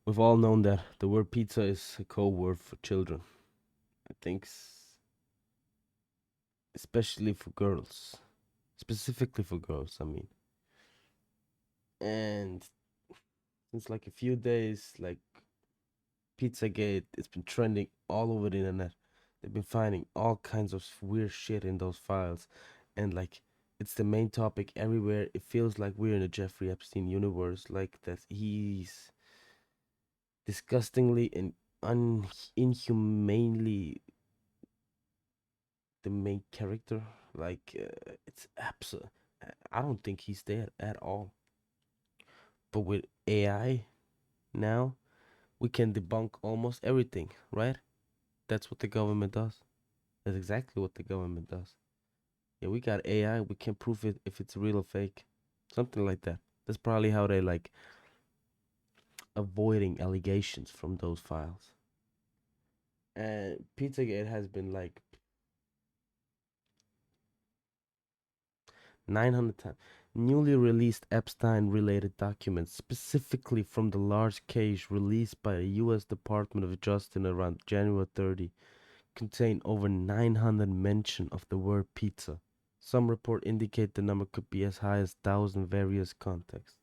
We've all known that the word pizza is a code word for children. I think, especially for girls, specifically for girls. I mean, and since like a few days, like Pizzagate, it's been trending all over the internet. They've been finding all kinds of weird shit in those files, and like it's the main topic everywhere. It feels like we're in a Jeffrey Epstein universe, like that he's disgustingly and inhumanely the main character. Like it's absolute. I don't think he's there at all. But with AI now, we can debunk almost everything, right? That's what the government does. That's exactly what the government does. Yeah, we got AI. We can prove it if it's real or fake, something like that. That's probably how they like avoiding allegations from those files. And Pizzagate has been like 900 times. Newly released Epstein-related documents, specifically from the large case released by the U.S. Department of Justice around January 30, contain over 900 mention of the word pizza. Some report indicate the number could be as high as 1,000 various contexts.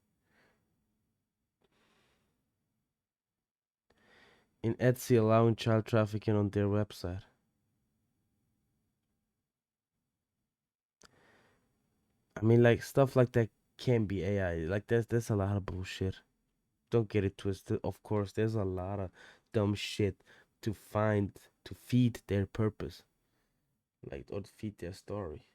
In Etsy allowing child trafficking on their website. I mean, like stuff like that can be AI. Like there's a lot of bullshit. Don't get it twisted. Of course, there's a lot of dumb shit to find to feed their purpose, like or to feed their story.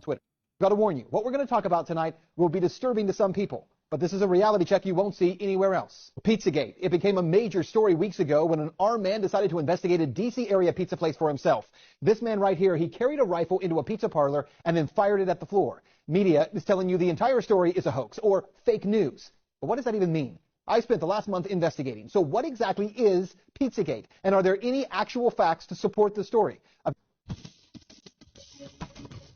Twitter. Got to warn you, what we're going to talk about tonight will be disturbing to some people, but this is a reality check you won't see anywhere else. Pizzagate. It became a major story weeks ago when an armed man decided to investigate a D.C. area pizza place for himself. This man right here, he carried a rifle into a pizza parlor and then fired it at the floor. Media is telling you the entire story is a hoax or fake news. But what does that even mean? I spent the last month investigating. So what exactly is Pizzagate? And are there any actual facts to support the story?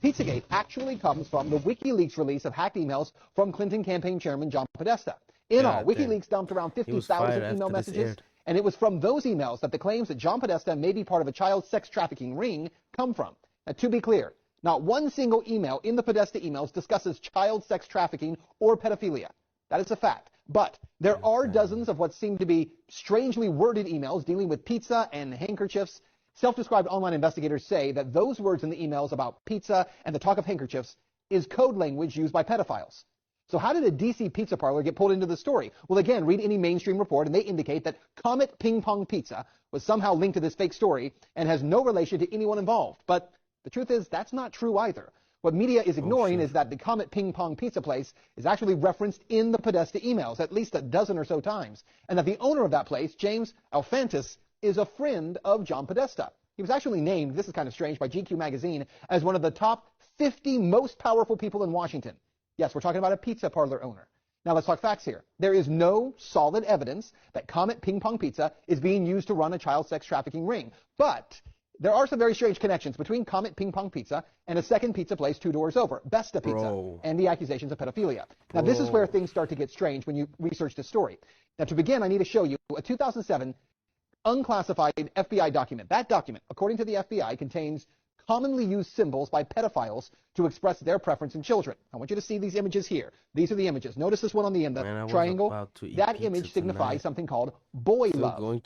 Pizzagate actually comes from the WikiLeaks release of hacked emails from Clinton campaign chairman John Podesta. In all, WikiLeaks dumped around 50,000 email messages, and it was from those emails that the claims that John Podesta may be part of a child sex trafficking ring come from. Now, to be clear, not one single email in the Podesta emails discusses child sex trafficking or pedophilia. That is a fact. But there are dozens of what seem to be strangely worded emails dealing with pizza and handkerchiefs. Self-described online investigators say that those words in the emails about pizza and the talk of handkerchiefs is code language used by pedophiles. So how did a DC pizza parlor get pulled into the story? Well, again, read any mainstream report and they indicate that Comet Ping Pong Pizza was somehow linked to this fake story and has no relation to anyone involved. But the truth is that's not true either. What media is ignoring is that the Comet Ping Pong Pizza place is actually referenced in the Podesta emails at least a dozen or so times, and that the owner of that place, James Alfantis, is a friend of John Podesta. He was actually named, this is kind of strange, by GQ magazine as one of the top 50 most powerful people in Washington. Yes, we're talking about a pizza parlor owner. Now let's talk facts here. There is no solid evidence that Comet Ping Pong Pizza is being used to run a child sex trafficking ring. But there are some very strange connections between Comet Ping Pong Pizza and a second pizza place 2 doors over, Besta Pizza, and the accusations of pedophilia. Now this is where things start to get strange when you research the story. Now to begin, I need to show you a 2007 unclassified FBI document. That document, according to the FBI, contains commonly used symbols by pedophiles to express their preference in children. I want you to see these images here. These are the images. Notice this one on the end, the triangle. That image signifies something called boy love.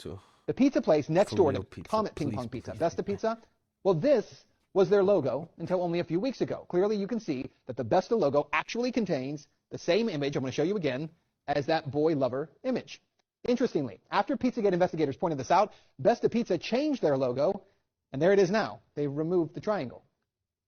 The pizza place next door to Comet Ping Pong Pizza, Besta Pizza, well, this was their logo until only a few weeks ago. Clearly, you can see that the Besta logo actually contains the same image, I'm going to show you again, as that boy lover image. Interestingly, after Pizzagate investigators pointed this out, Besta Pizza changed their logo, and there it is now. They removed the triangle.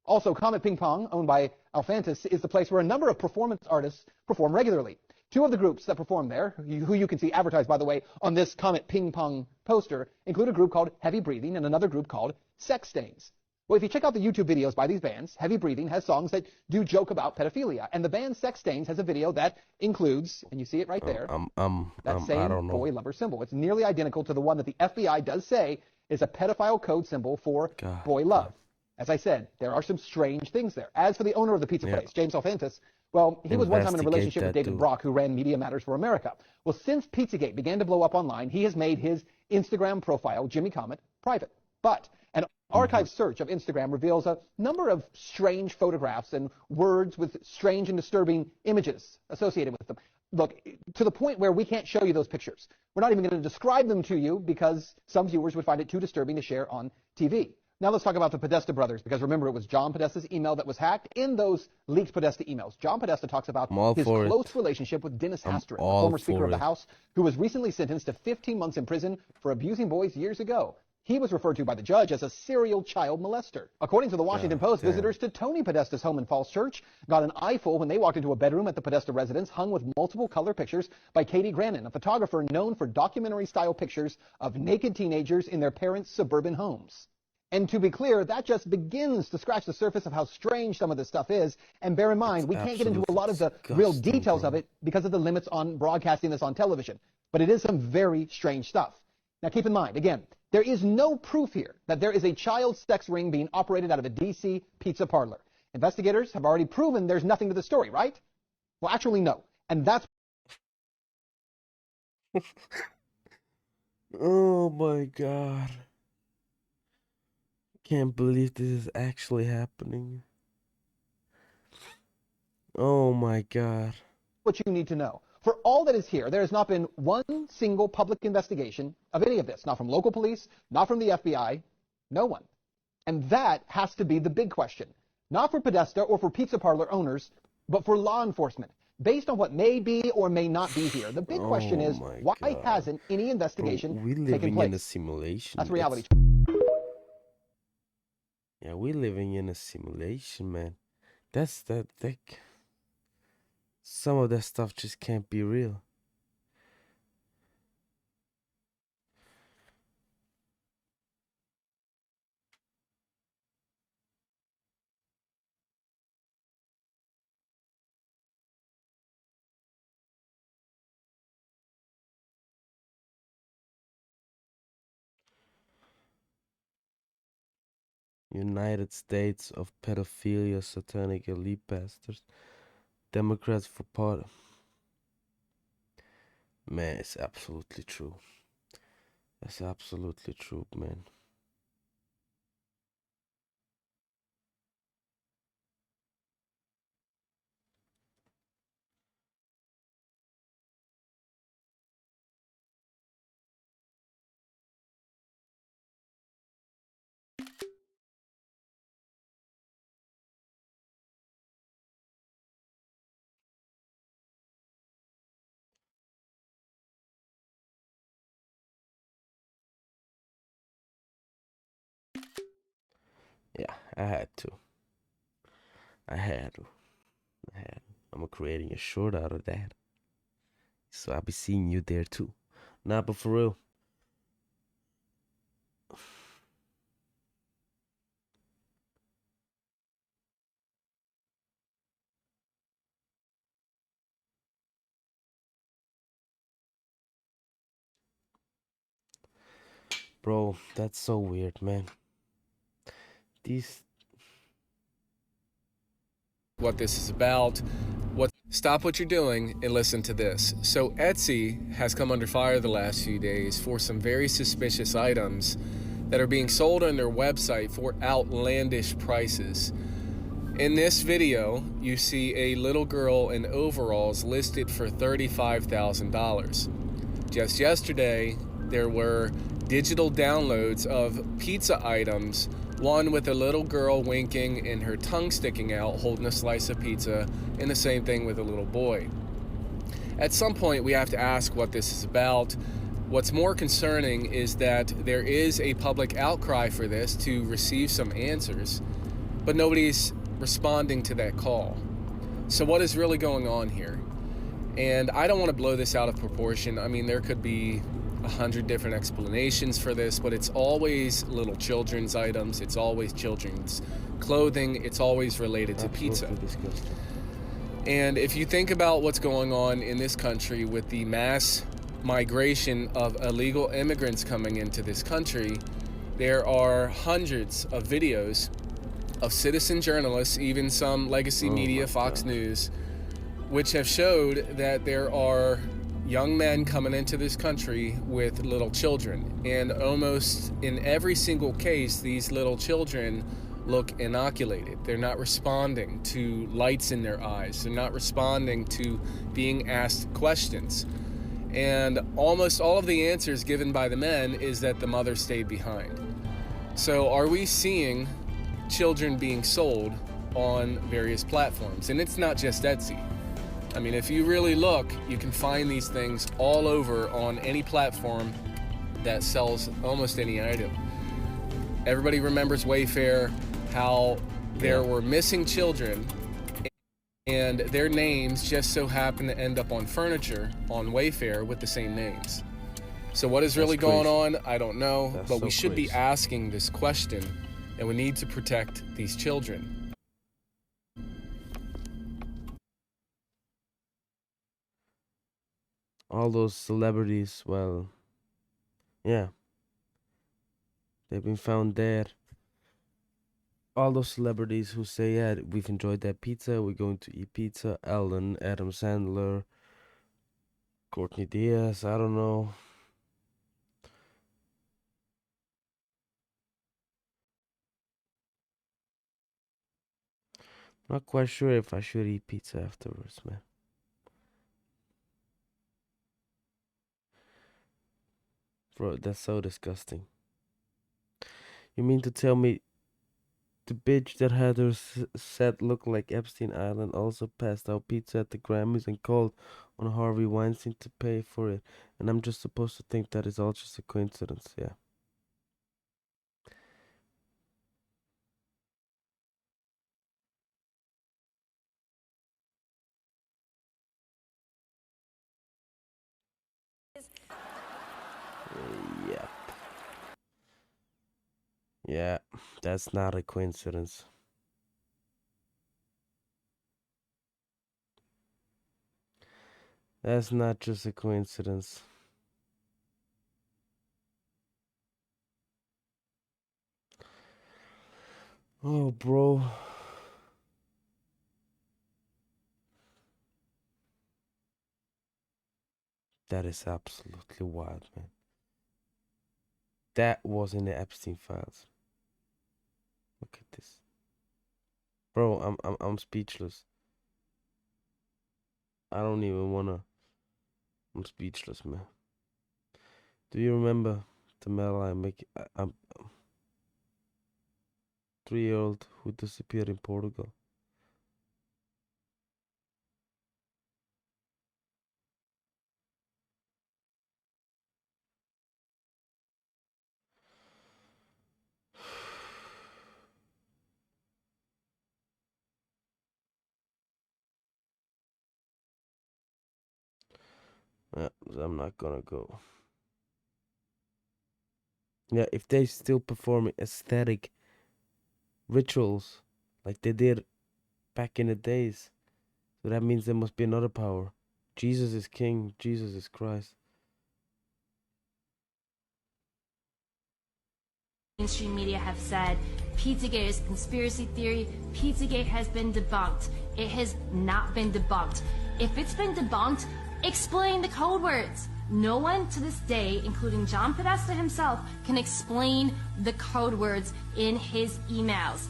Also, Comet Ping Pong, owned by Alfantis, is the place where a number of performance artists perform regularly. 2 of the groups that perform there, who you can see advertised, by the way, on this Comet Ping Pong poster, include a group called Heavy Breathing and another group called Sex Stains. Well, if you check out the YouTube videos by these bands, Heavy Breathing has songs that do joke about pedophilia, and the band Sex Stains has a video that includes, and you see it right there, that same boy lover symbol. It's nearly identical to the one that the FBI does say is a pedophile code symbol for boy love. As I said, there are some strange things there. As for the owner of the pizza place, James Alfantis, Well, he was one time in a relationship with that David dude. Brock, who ran Media Matters for America. Well, since Pizzagate began to blow up online, he has made his Instagram profile, Jimmy Comet, private. But an archive search of Instagram reveals a number of strange photographs and words with strange and disturbing images associated with them. Look, to the point where we can't show you those pictures. We're not even going to describe them to you because some viewers would find it too disturbing to share on TV. Now let's talk about the Podesta brothers, because remember, it was John Podesta's email that was hacked. In those leaked Podesta emails, John Podesta talks about his close relationship with Dennis Hastert, the former Speaker of the House, who was recently sentenced to 15 months in prison for abusing boys years ago. He was referred to by the judge as a serial child molester. According to the Washington Post, visitors to Tony Podesta's home in Falls Church got an eyeful when they walked into a bedroom at the Podesta residence hung with multiple color pictures by Katie Grannon, a photographer known for documentary-style pictures of naked teenagers in their parents' suburban homes. And to be clear, that just begins to scratch the surface of how strange some of this stuff is. And bear in mind, we can't get into a lot of the real details of it because of the limits on broadcasting this on television. But it is some very strange stuff. Now keep in mind, again, there is no proof here that there is a child sex ring being operated out of a D.C. pizza parlor. Investigators have already proven there's nothing to the story, right? Well, actually, no. And that's... Oh my God. Can't believe this is actually happening. Oh my God. What you need to know. For all that is here, there has not been one single public investigation of any of this. Not from local police, not from the FBI, no one. And that has to be the big question. Not for Podesta or for pizza parlor owners, but for law enforcement. Based on what may be or may not be here, the big question is, why hasn't any investigation taken place? We're living in a simulation. That's reality. Yeah, we're living in a simulation, man. That's that thick. Some of that stuff just can't be real. United States of pedophilia, satanic elite pastors, Democrats for part. Man, it's absolutely true. That's absolutely true, man. Yeah, I had to. I'm creating a short out of that. So I'll be seeing you there too. Nah, but for real. Bro, that's so weird, man. What this is about. Stop what you're doing and listen to this. So Etsy has come under fire the last few days for some very suspicious items that are being sold on their website for outlandish prices. In this video, you see a little girl in overalls listed for $35,000. Just yesterday, there were digital downloads of pizza items, one with a little girl winking and her tongue sticking out holding a slice of pizza, and the same thing with a little boy. At some point, we have to ask what this is about. What's more concerning is that there is a public outcry for this to receive some answers, but nobody's responding to that call. So what is really going on here? And I don't want to blow this out of proportion. I mean, there could be 100 different explanations for this, but it's always little children's items, it's always children's clothing, it's always related to pizza. Disgusting. And if you think about what's going on in this country with the mass migration of illegal immigrants coming into this country, there are hundreds of videos of citizen journalists, even some legacy media, Fox News, which have showed that there are young men coming into this country with little children. And almost in every single case, these little children look inoculated. They're not responding to lights in their eyes. They're not responding to being asked questions. And almost all of the answers given by the men is that the mother stayed behind. So are we seeing children being sold on various platforms? And it's not just Etsy. I mean, if you really look, you can find these things all over on any platform that sells almost any item. Everybody remembers Wayfair, how there were missing children and their names just so happen to end up on furniture on Wayfair with the same names. So what is really going on? I don't know, but we should be asking this question, and we need to protect these children. All those celebrities, well, yeah, they've been found dead. All those celebrities who say, yeah, we've enjoyed that pizza, we're going to eat pizza. Ellen, Adam Sandler, Courtney Diaz, I don't know. Not quite sure if I should eat pizza afterwards, man. Bro, that's so disgusting. You mean to tell me the bitch that had her set look like Epstein Island also passed out pizza at the Grammys and called on Harvey Weinstein to pay for it, and I'm just supposed to think that is all just a coincidence? Yeah. Yep. Yeah, that's not a coincidence. That's not just a coincidence. Oh, bro. That is absolutely wild, man. That was in the Epstein files. Look at this. Bro, I'm speechless. I don't even wanna. I'm speechless, man. Do you remember the mail I'm 3-year-old who disappeared in Portugal? Yeah, I'm not gonna go. Yeah, if they still performing aesthetic rituals like they did back in the days, so that means there must be another power. Jesus is King. Jesus is Christ. Mainstream media have said Pizzagate is conspiracy theory. Pizzagate has been debunked. It has not been debunked. If it's been debunked, explain the code words. No one to this day, including John Podesta himself, can explain the code words in his emails.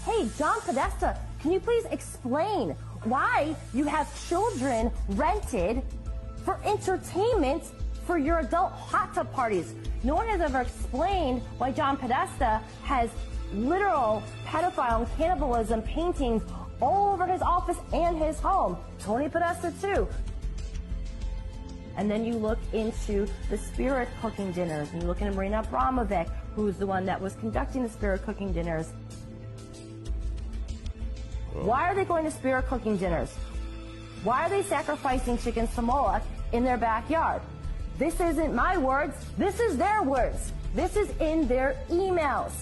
Hey, John Podesta, can you please explain why you have children rented for entertainment for your adult hot tub parties? No one has ever explained why John Podesta has literal pedophile and cannibalism paintings all over his office and his home. Tony Podesta, too. And then you look into the spirit cooking dinners, and you look into Marina Abramovic, who's the one that was conducting the spirit cooking dinners. Why are they going to spirit cooking dinners? Why are they sacrificing chickens to Moloch in their backyard? This isn't my words. This is their words. This is in their emails.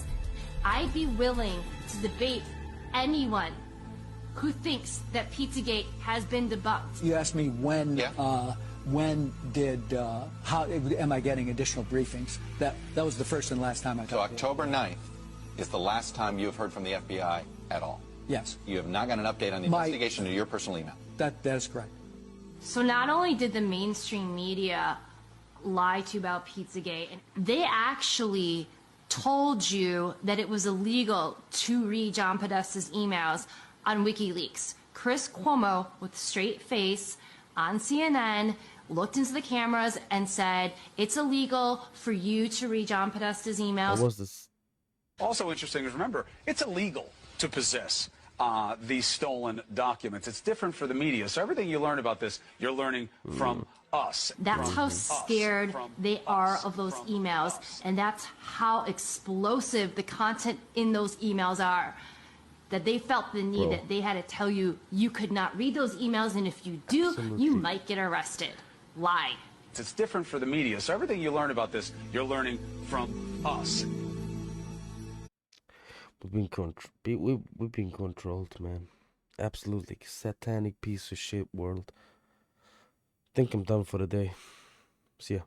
I'd be willing to debate anyone who thinks that Pizzagate has been debunked. You asked me when. Yeah. How am I getting additional briefings? That was the first and last time I talked. So October 9th is the last time you have heard from the FBI at all? Yes. You have not got an update on the investigation to your personal email? That is correct. So not only did the mainstream media lie to you about Pizzagate, they actually told you that it was illegal to read John Podesta's emails on WikiLeaks. Chris Cuomo, with a straight face on CNN, looked into the cameras and said, it's illegal for you to read John Podesta's emails. What was this? Also interesting is, remember, it's illegal to possess these stolen documents. It's different for the media. So everything you learn about this, you're learning from us. That's how scared they are of those emails. And that's how explosive the content in those emails are. That they felt the need that they had to tell you, you could not read those emails, and if you do, you might get arrested. Lie. It's different for the media. So everything you learn about this, you're learning from us. We've been controlled, man. Absolutely satanic piece of shit world. Think I'm done for the day. See ya.